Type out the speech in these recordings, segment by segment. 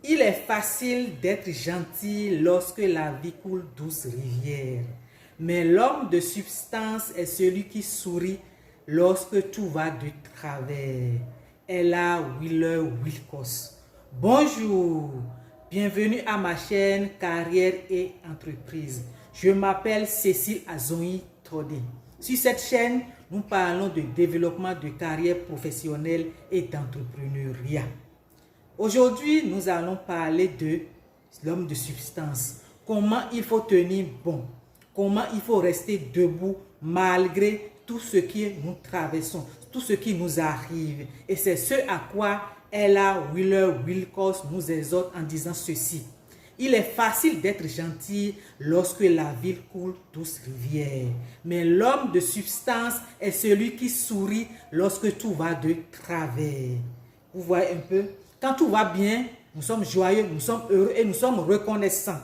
Il est facile d'être gentil lorsque la vie coule douce rivière. Mais l'homme de substance est celui qui sourit lorsque tout va de travers. Ella Wheeler Wilcox. Bonjour, bienvenue à ma chaîne Carrière et Entreprise. Je m'appelle Cécile Azonyi Trodé. Sur cette chaîne, nous parlons de développement de carrière professionnelle et d'entrepreneuriat. Aujourd'hui, nous allons parler de l'homme de substance. Comment il faut tenir bon. Comment il faut rester debout malgré tout ce que nous traversons, tout ce qui nous arrive. Et c'est ce à quoi Ella Wheeler Wilcox nous exhorte en disant ceci. Il est facile d'être gentil lorsque la ville coule douce rivière. Mais l'homme de substance est celui qui sourit lorsque tout va de travers. Vous voyez un peu? Quand tout va bien, nous sommes joyeux, nous sommes heureux et nous sommes reconnaissants.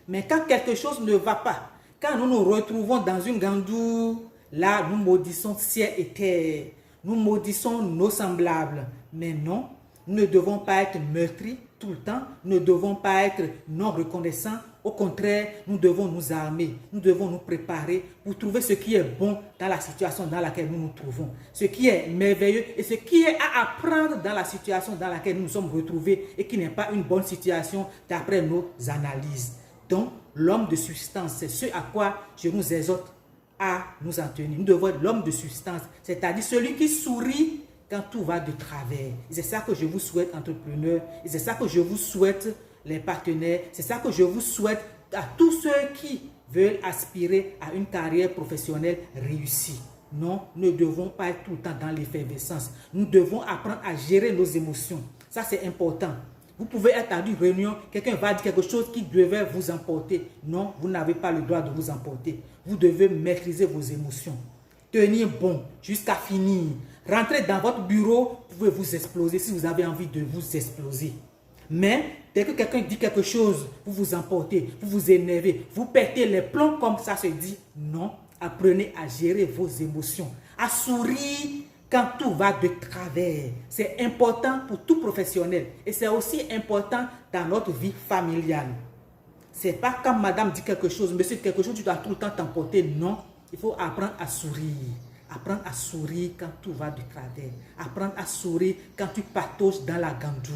Mais quand quelque chose ne va pas, quand nous nous retrouvons dans une gandoue, là nous maudissons ciel et terre. Nous maudissons nos semblables. Mais non, nous ne devons pas être meurtris tout le temps. Nous ne devons pas être non reconnaissants. Au contraire, nous devons nous armer. Nous devons nous préparer pour trouver ce qui est bon dans la situation dans laquelle nous nous trouvons. Ce qui est merveilleux et ce qui est à apprendre dans la situation dans laquelle nous nous sommes retrouvés et qui n'est pas une bonne situation d'après nos analyses. Donc, l'homme de substance, c'est ce à quoi je nous exhorte à nous en tenir. Nous devons être l'homme de substance, c'est-à-dire celui qui sourit quand tout va de travers. C'est ça que je vous souhaite, entrepreneurs. Et c'est ça que je vous souhaite, les partenaires. C'est ça que je vous souhaite à tous ceux qui veulent aspirer à une carrière professionnelle réussie. Non, nous ne devons pas être tout le temps dans l'effervescence. Nous devons apprendre à gérer nos émotions. Ça, c'est important. Vous pouvez être dans une réunion, quelqu'un va dire quelque chose qui devait vous emporter. Non, vous n'avez pas le droit de vous emporter. Vous devez maîtriser vos émotions. Tenir bon jusqu'à finir. Rentrez dans votre bureau, vous pouvez vous exploser si vous avez envie de vous exploser. Mais dès que quelqu'un dit quelque chose, vous vous emportez, vous vous énervez, vous pétez les plombs comme ça se dit. Non, apprenez à gérer vos émotions, à sourire quand tout va de travers. C'est important pour tout professionnel et c'est aussi important dans notre vie familiale. C'est pas quand madame dit quelque chose, monsieur dit quelque chose, tu dois tout le temps t'emporter. Non, il faut apprendre à sourire. Apprendre à sourire quand tout va de travers. Apprendre à sourire quand tu patauges dans la gandoue.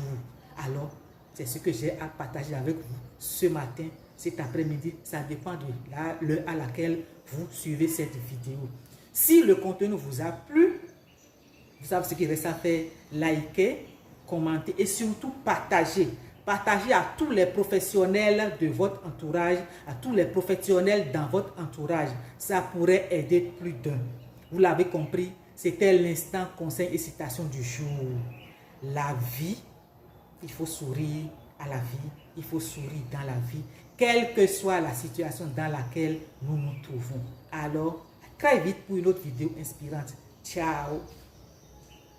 Alors, c'est ce que j'ai à partager avec vous ce matin, cet après-midi. Ça dépend de l'heure à laquelle vous suivez cette vidéo. Si le contenu vous a plu, vous savez ce qu'il reste à faire. Likez, commentez et surtout partagez. Partagez à tous les professionnels de votre entourage, à tous les professionnels dans votre entourage. Ça pourrait aider plus d'un. Vous l'avez compris, c'était l'instant conseil et citation du jour. La vie, il faut sourire à la vie, il faut sourire dans la vie, quelle que soit la situation dans laquelle nous nous trouvons. Alors, à très vite pour une autre vidéo inspirante. Ciao!